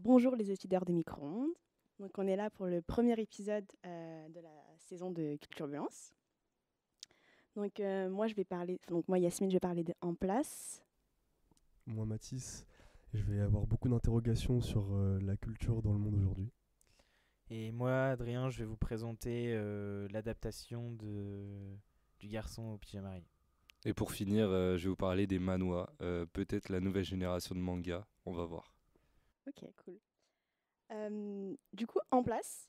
Bonjour les étudiants de micro-ondes. Donc on est là pour le premier épisode de la saison de Culturbulence. Donc moi Yasmine, je vais parler de En Place. Moi, Mathis, je vais avoir beaucoup d'interrogations sur la culture dans le monde aujourd'hui. Et moi, Adrien, je vais vous présenter l'adaptation du garçon au pyjama rayé. Et pour finir, je vais vous parler des manhwas, peut-être la nouvelle génération de manga, on va voir. Ok, cool. Du coup, En Place,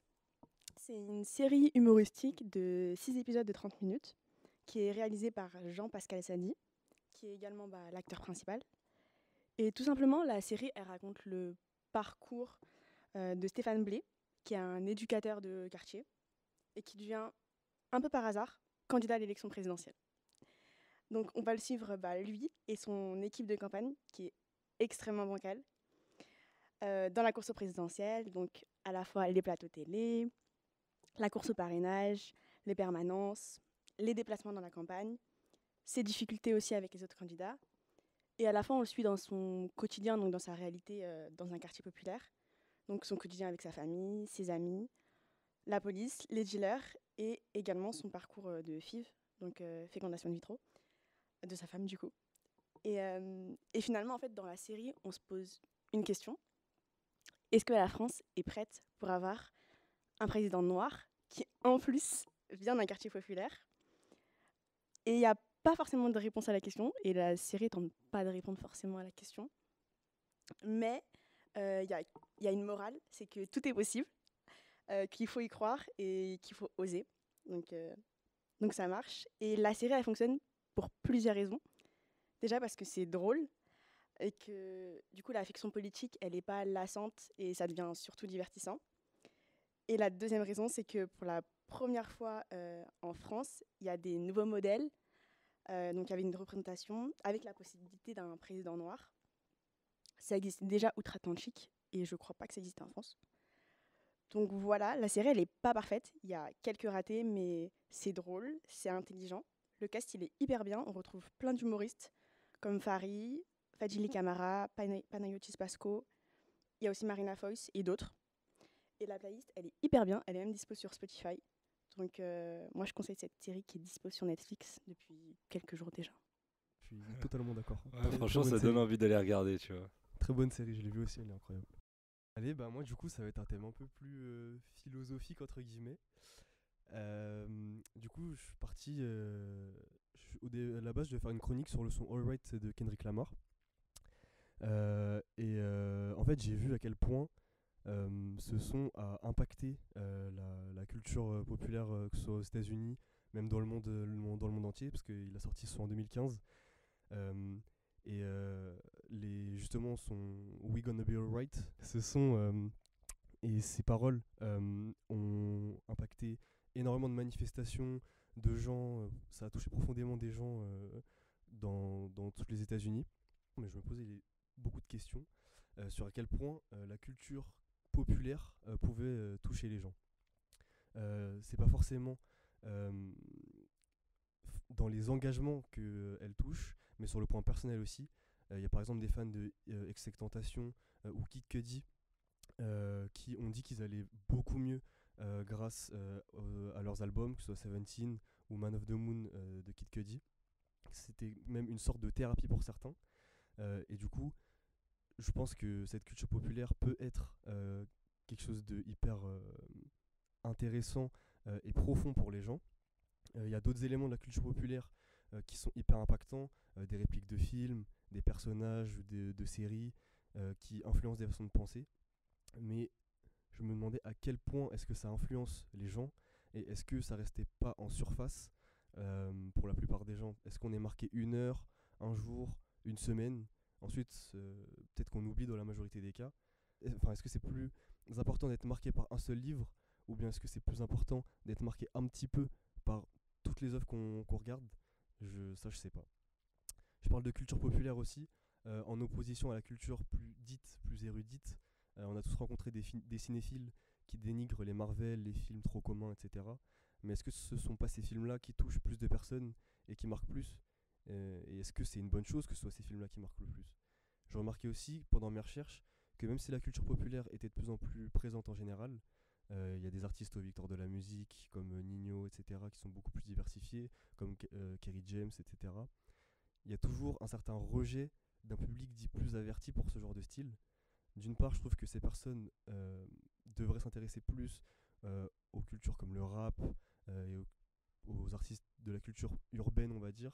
c'est une série humoristique de 6 épisodes de 30 minutes qui est réalisée par Jean-Pascal Sadi, qui est également l'acteur principal. Et tout simplement, la série, elle raconte le parcours de Stéphane Blé, qui est un éducateur de quartier et qui devient, un peu par hasard, candidat à l'élection présidentielle. Donc on va le suivre, lui et son équipe de campagne, qui est extrêmement bancale, dans la course au présidentielle, donc à la fois les plateaux télé, la course au parrainage, les permanences, les déplacements dans la campagne, ses difficultés aussi avec les autres candidats. Et à la fin, on le suit dans son quotidien, donc dans sa réalité dans un quartier populaire. Donc son quotidien avec sa famille, ses amis, la police, les dealers et également son parcours de FIV, donc fécondation in vitro, de sa femme du coup. Et finalement, en fait, dans la série, on se pose une question. Est-ce que la France est prête pour avoir un président noir qui, en plus, vient d'un quartier populaire? Et il n'y a pas forcément de réponse à la question, et la série tente pas de répondre forcément à la question. Mais il y a une morale, c'est que tout est possible, qu'il faut y croire et qu'il faut oser. Donc ça marche. Et la série, elle fonctionne pour plusieurs raisons. Déjà parce que c'est drôle et que du coup la fiction politique, elle n'est pas lassante et ça devient surtout divertissant. Et la deuxième raison, c'est que pour la première fois en France, il y a des nouveaux modèles. Donc il y avait une représentation avec la possibilité d'un président noir. Ça existait déjà outre-Atlantique et je crois pas que ça existait en France. Donc voilà, la série, elle est pas parfaite. Il y a quelques ratés, mais c'est drôle, c'est intelligent. Le cast, il est hyper bien. On retrouve plein d'humoristes comme Fari, Fadjili Camara, Panayotis Pasco. Il y a aussi Marina Foïs et d'autres. Et la playlist, elle est hyper bien. Elle est même dispo sur Spotify. Donc moi, je conseille cette série qui est dispo sur Netflix depuis quelques jours déjà. Je suis totalement d'accord. Ouais, franchement, ça donne envie d'aller regarder, tu vois. Très bonne série, je l'ai vue aussi, elle est incroyable. Allez, moi du coup, ça va être un thème un peu plus philosophique, entre guillemets. Du coup, je suis parti. À la base, je vais faire une chronique sur le son Alright de Kendrick Lamar. En fait, j'ai vu à quel point ce son a impacté la culture populaire, que ce soit aux États-Unis, même dans dans le monde entier, parce qu'il a sorti ce son en 2015. Euh, Justement, son We Gonna Be Alright, ce son et ses paroles ont impacté énormément de manifestations, de gens. Ça a touché profondément des gens dans tous les États-Unis. Mais je me posais beaucoup de questions sur à quel point la culture populaire pouvait toucher les gens. C'est pas forcément euh, dans les engagements qu'elle touche, mais sur le point personnel aussi. Il y a par exemple des fans de Exectentation ou Kid Cudi qui ont dit qu'ils allaient beaucoup mieux grâce à leurs albums, que ce soit Seventeen ou Man of the Moon de Kid Cudi. C'était même une sorte de thérapie pour certains. Et du coup, je pense que cette culture populaire peut être quelque chose de hyper intéressant et profond pour les gens. Il y a d'autres éléments de la culture populaire qui sont hyper impactants, des répliques de films, des personnages de séries qui influencent des façons de penser. Mais je me demandais à quel point est-ce que ça influence les gens et est-ce que ça restait pas en surface pour la plupart des gens. Est-ce qu'on est marqué une heure, un jour, une semaine, ensuite peut-être qu'on oublie dans la majorité des cas. Enfin, est-ce que c'est plus important d'être marqué par un seul livre ou bien est-ce que c'est plus important d'être marqué un petit peu par toutes les œuvres qu'on regarde? Ça, je sais pas. Je parle de culture populaire aussi, en opposition à la culture plus érudite. On a tous rencontré des cinéphiles qui dénigrent les Marvel, les films trop communs, etc. Mais est-ce que ce ne sont pas ces films-là qui touchent plus de personnes et qui marquent plus? Et est-ce que c'est une bonne chose que ce soit ces films-là qui marquent le plus? Je remarquais aussi, pendant mes recherches, que même si la culture populaire était de plus en plus présente en général, il y a des artistes aux victoires de la musique comme Nino, etc., qui sont beaucoup plus diversifiés, comme Kerry James, etc. Il y a toujours un certain rejet d'un public dit plus averti pour ce genre de style. D'une part, je trouve que ces personnes devraient s'intéresser plus aux cultures comme le rap et aux artistes de la culture urbaine, on va dire,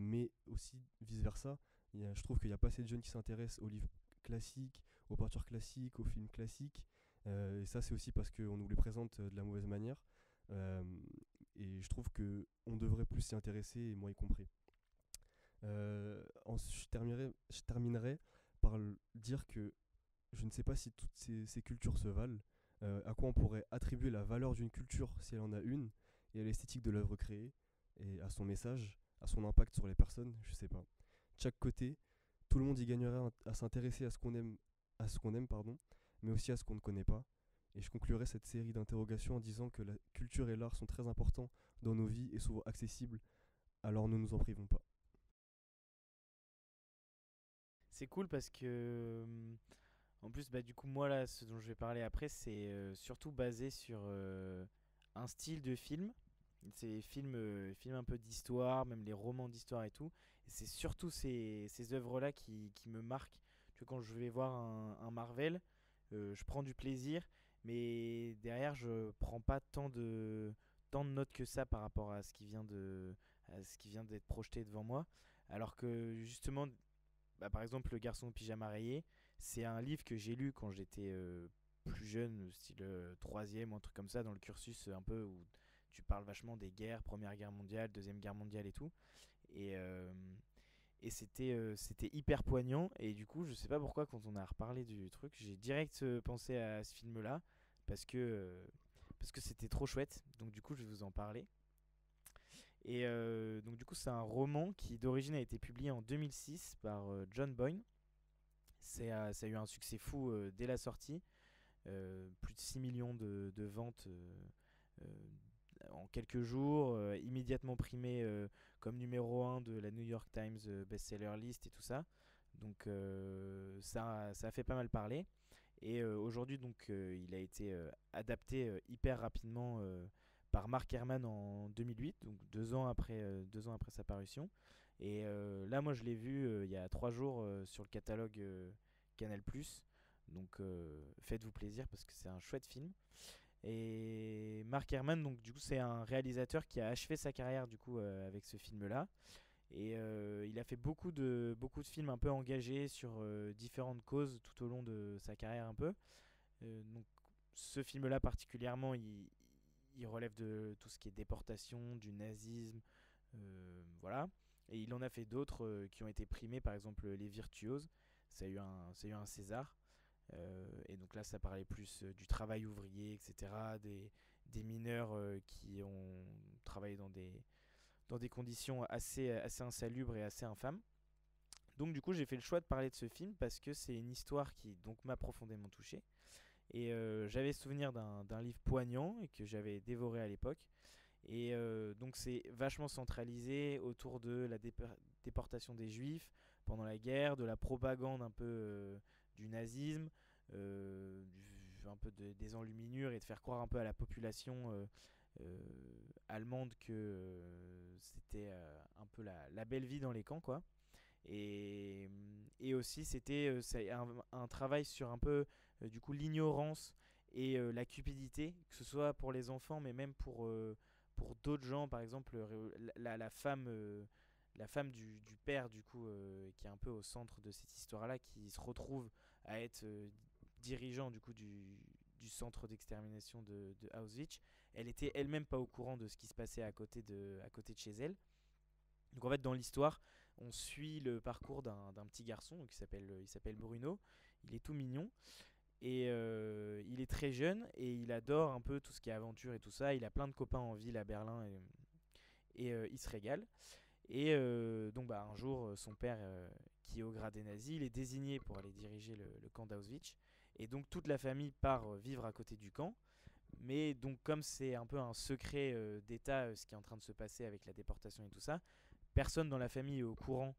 mais aussi vice-versa. Je trouve qu'il n'y a pas assez de jeunes qui s'intéressent aux livres classiques, aux peintures classiques, aux films classiques. Et ça, c'est aussi parce qu'on nous les présente de la mauvaise manière. Euh, et je trouve qu'on devrait plus s'y intéresser, et moi y compris. Je terminerai par dire que je ne sais pas si toutes ces cultures se valent, à quoi on pourrait attribuer la valeur d'une culture si elle en a une, et à l'esthétique de l'œuvre créée, et à son message, à son impact sur les personnes, je sais pas. De chaque côté, tout le monde y gagnerait à s'intéresser à ce qu'on aime, pardon, mais aussi à ce qu'on ne connaît pas. Et je conclurai cette série d'interrogations en disant que la culture et l'art sont très importants dans nos vies et souvent accessibles, alors ne nous en privons pas. C'est cool parce que, en plus, bah, du coup, moi, là, ce dont je vais parler après, c'est surtout basé sur un style de film. C'est films un peu d'histoire, même les romans d'histoire et tout. Et c'est surtout ces œuvres-là qui me marquent. Tu vois, quand je vais voir un Marvel, je prends du plaisir, mais derrière, je prends pas tant de notes que ça par rapport à ce qui vient d'être projeté devant moi. Alors que justement, bah, par exemple, Le garçon au pyjama rayé, c'est un livre que j'ai lu quand j'étais plus jeune, style troisième ou un truc comme ça, dans le cursus un peu où tu parles vachement des guerres, Première Guerre mondiale, Deuxième Guerre mondiale et tout. Et, euh, et c'était hyper poignant. Et du coup, je sais pas pourquoi, quand on a reparlé du truc, j'ai direct pensé à ce film-là, parce que c'était trop chouette. Donc du coup, je vais vous en parler. Et donc du coup, c'est un roman qui d'origine a été publié en 2006 par John Boyne. Ça a eu un succès fou dès la sortie. Plus de 6 millions de ventes en quelques jours, immédiatement primé comme numéro 1 de la New York Times Bestseller List et tout ça. Donc ça a fait pas mal parler. Et aujourd'hui, donc, il a été adapté hyper rapidement par Mark Herman en 2008, donc 2 ans après sa parution. Et là, moi, je l'ai vu il y a 3 jours sur le catalogue Canal+. Donc faites-vous plaisir parce que c'est un chouette film. Et Mark Herman, donc du coup, c'est un réalisateur qui a achevé sa carrière du coup avec ce film-là. Et il a fait beaucoup de films un peu engagés sur différentes causes tout au long de sa carrière un peu. Donc ce film-là particulièrement, il relève de tout ce qui est déportation, du nazisme, voilà. Et il en a fait d'autres qui ont été primés, par exemple Les Virtuoses. Ça a eu un César. Et donc là, ça parlait plus du travail ouvrier, etc. Des mineurs qui ont travaillé dans des conditions assez insalubres et assez infâmes. Donc du coup, j'ai fait le choix de parler de ce film parce que c'est une histoire qui donc m'a profondément touché. Et j'avais souvenir d'un livre poignant et que j'avais dévoré à l'époque. Et donc c'est vachement centralisé autour de la déportation des juifs pendant la guerre, de la propagande un peu du nazisme, un peu des enluminures et de faire croire un peu à la population allemande que c'était un peu la belle vie dans les camps, quoi. Et aussi c'est un travail sur un peu du coup l'ignorance et la cupidité, que ce soit pour les enfants mais même pour d'autres gens, par exemple la femme du père du coup qui est un peu au centre de cette histoire là, qui se retrouve à être dirigeant du coup du centre d'extermination de Auschwitz. Elle était elle-même pas au courant de ce qui se passait à côté de chez elle. Donc en fait, dans l'histoire, on suit le parcours d'un petit garçon il s'appelle Bruno. Il est tout mignon et il est très jeune et il adore un peu tout ce qui est aventure et tout ça. Il a plein de copains en ville à Berlin et il se régale. Et donc bah, un jour, son père, qui est au grade des nazis, il est désigné pour aller diriger le camp d'Auschwitz. Et donc toute la famille part vivre à côté du camp. Mais donc comme c'est un peu un secret d'État ce qui est en train de se passer avec la déportation et tout ça, personne dans la famille est au courant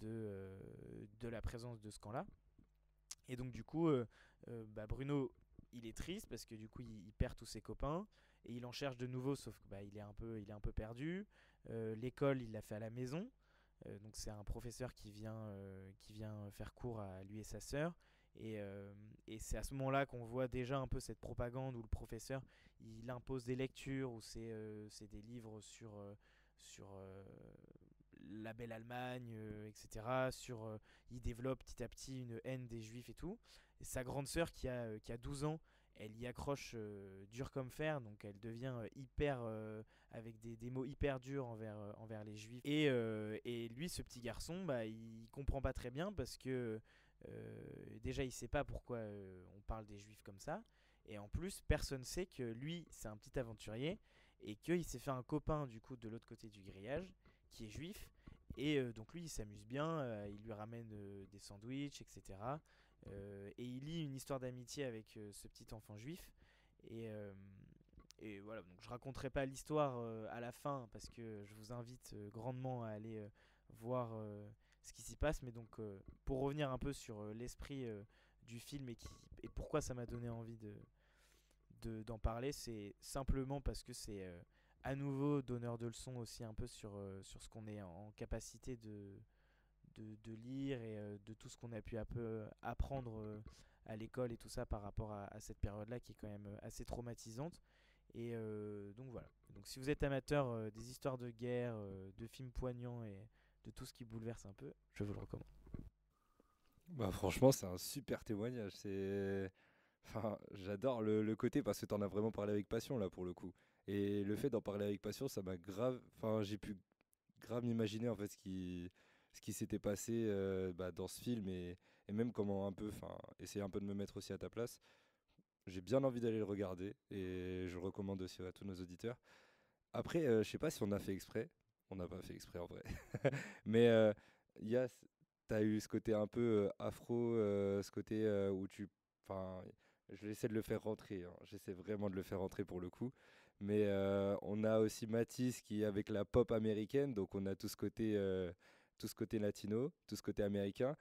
de la présence de ce camp-là. Et donc du coup, Bruno, il est triste parce que du coup, il perd tous ses copains et il en cherche de nouveaux, sauf que il est un peu perdu. L'école, il l'a fait à la maison. Donc c'est un professeur qui vient faire cours à lui et sa sœur. Et c'est à ce moment-là qu'on voit déjà un peu cette propagande où le professeur il impose des lectures, où c'est des livres sur la belle Allemagne, etc. Il développe petit à petit une haine des juifs et tout. Et sa grande sœur qui a 12 ans, elle y accroche dur comme fer, donc elle devient hyper avec des mots hyper durs envers les juifs. Et lui, ce petit garçon, il comprend pas très bien parce que déjà il sait pas pourquoi on parle des juifs comme ça. Et en plus, personne sait que lui, c'est un petit aventurier et qu'il s'est fait un copain du coup de l'autre côté du grillage qui est juif. Et donc lui, il s'amuse bien, il lui ramène des sandwichs, etc. Et il lit une histoire d'amitié avec ce petit enfant juif. Et, euh, et voilà, donc je raconterai pas l'histoire à la fin parce que je vous invite grandement à aller voir ce qui s'y passe. Mais donc pour revenir un peu sur l'esprit du film et pourquoi ça m'a donné envie d'en parler, c'est simplement parce que c'est à nouveau donneur de leçons aussi un peu sur ce qu'on est en capacité de lire et de tout ce qu'on a pu un peu apprendre à l'école et tout ça par rapport à cette période-là qui est quand même assez traumatisante. Et donc voilà. Donc si vous êtes amateur des histoires de guerre, de films poignants et de tout ce qui bouleverse un peu, je vous le recommande. Bah, franchement, c'est un super témoignage. Enfin, j'adore le côté parce que tu en as vraiment parlé avec passion là pour le coup. Et le fait d'en parler avec passion, ça m'a grave. Enfin, j'ai pu grave m'imaginer en fait ce qui s'était passé dans ce film et même comment un peu, enfin, essayer un peu de me mettre aussi à ta place. J'ai bien envie d'aller le regarder et je le recommande aussi à tous nos auditeurs. Après, je sais pas si on a fait exprès. On n'a pas fait exprès en vrai. Mais il y a, t'as eu ce côté un peu afro, ce côté où tu, enfin, je essaie de le faire rentrer, hein. J'essaie vraiment de le faire rentrer pour le coup. Mais on a aussi Matisse qui est avec la pop américaine, donc on a tout ce côté latino, tout ce côté américain.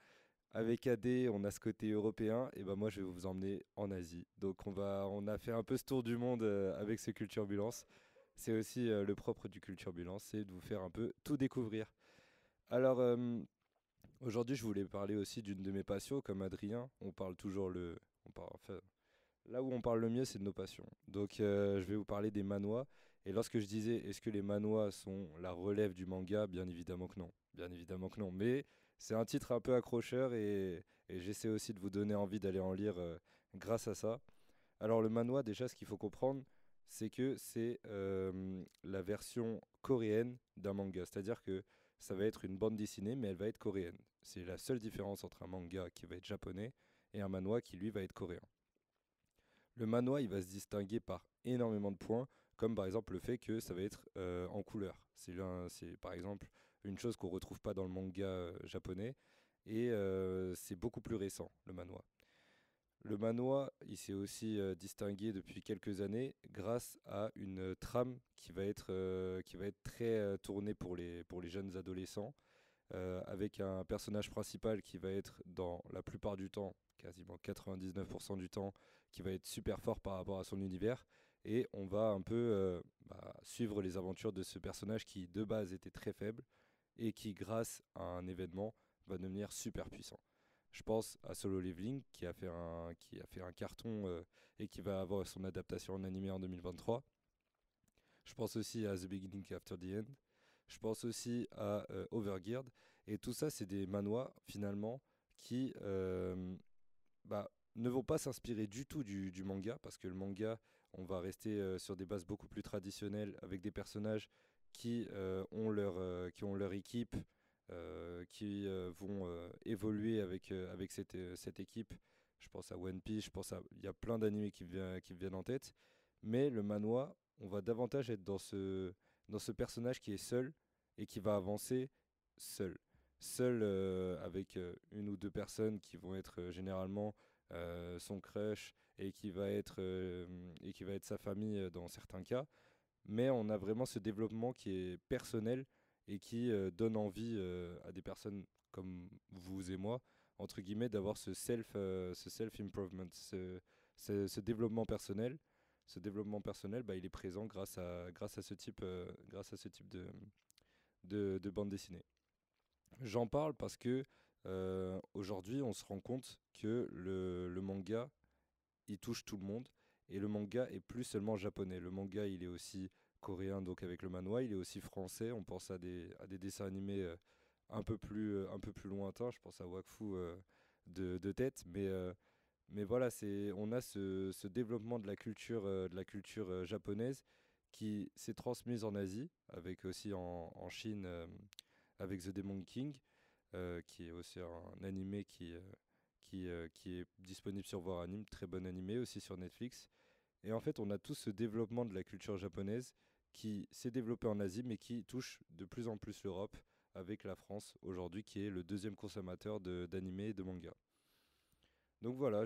Avec AD, on a ce côté européen, et ben moi je vais vous emmener en Asie. Donc on a fait un peu ce tour du monde avec ce Culturbulence. C'est aussi le propre du Culturbulence, c'est de vous faire un peu tout découvrir. Alors aujourd'hui, je voulais parler aussi d'une de mes passions, comme Adrien. On parle toujours enfin, là où on parle le mieux, c'est de nos passions. Donc je vais vous parler des manhwas. Et lorsque je disais, est-ce que les manhwas sont la relève du manga? Bien évidemment que non. Bien évidemment que non. Mais c'est un titre un peu accrocheur et j'essaie aussi de vous donner envie d'aller en lire grâce à ça. Alors le manhwa, déjà, ce qu'il faut comprendre, c'est que c'est la version coréenne d'un manga. C'est-à-dire que ça va être une bande dessinée, mais elle va être coréenne. C'est la seule différence entre un manga qui va être japonais et un manhwa qui, lui, va être coréen. Le manhwa, il va se distinguer par énormément de points, comme par exemple le fait que ça va être en couleur. C'est par exemple une chose qu'on ne retrouve pas dans le manga japonais, et c'est beaucoup plus récent, le manhwa. Le manhwa, il s'est aussi distingué depuis quelques années grâce à une trame qui va être très tournée pour les jeunes adolescents, avec un personnage principal qui va être dans la plupart du temps, quasiment 99% du temps, qui va être super fort par rapport à son univers. Et on va un peu suivre les aventures de ce personnage qui de base était très faible et qui grâce à un événement va devenir super puissant. Je pense à Solo Leveling qui a fait un carton et qui va avoir son adaptation en animé en 2023. Je pense aussi à The Beginning After the End. Je pense aussi à Overgeared. Et tout ça, c'est des manhwas finalement qui ne vont pas s'inspirer du tout du manga, parce que le manga, on va rester sur des bases beaucoup plus traditionnelles avec des personnages qui ont leur équipe, qui vont évoluer avec cette équipe. Je pense à One Piece, il y a plein d'animés qui me viennent en tête. Mais le manhwa, on va davantage être dans ce personnage qui est seul et qui va avancer seul. Seul avec une ou deux personnes qui vont être généralement son crush et qui va être sa famille dans certains cas. Mais on a vraiment ce développement qui est personnel et qui donne envie à des personnes comme vous et moi, entre guillemets, d'avoir ce self-improvement, ce développement personnel. Ce développement personnel, il est présent grâce à ce type de bande dessinée. J'en parle parce que aujourd'hui, on se rend compte que le manga, il touche tout le monde. Et le manga est plus seulement japonais. Le manga, il est aussi coréen, donc avec le manhwa. Il est aussi français. On pense à des dessins animés un peu plus lointains. Je pense à Wakfu de tête. Mais voilà, on a ce développement de la culture japonaise qui s'est transmise en Asie, avec aussi en Chine, avec The Demon King, qui est aussi un animé qui est disponible sur Voir Anime, très bon animé aussi sur Netflix. Et en fait, on a tout ce développement de la culture japonaise qui s'est développé en Asie, mais qui touche de plus en plus l'Europe, avec la France aujourd'hui, qui est le deuxième consommateur d'animé et de manga. Donc voilà,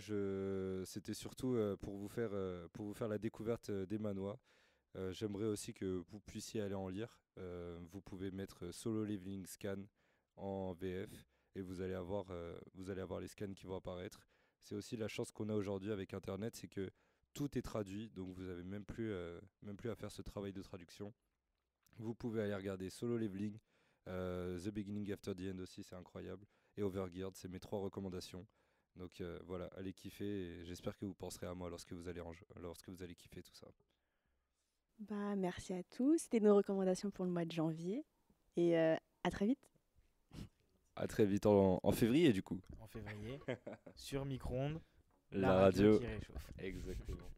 c'était surtout pour vous faire la découverte des manhwas. J'aimerais aussi que vous puissiez aller en lire. Vous pouvez mettre Solo Leveling Scan en VF et vous allez avoir les scans qui vont apparaître. C'est aussi la chance qu'on a aujourd'hui avec Internet, c'est que tout est traduit, donc vous n'avez même plus à faire ce travail de traduction. Vous pouvez aller regarder Solo Leveling, The Beginning After the End aussi, c'est incroyable, et Overgeared, c'est mes 3 recommandations. Donc voilà, allez kiffer, et j'espère que vous penserez à moi lorsque vous allez kiffer tout ça. Merci à tous. C'était nos recommandations pour le mois de janvier. Et à très vite. À très vite en février du coup. En février, sur micro-ondes, La radio qui réchauffe. Exactement.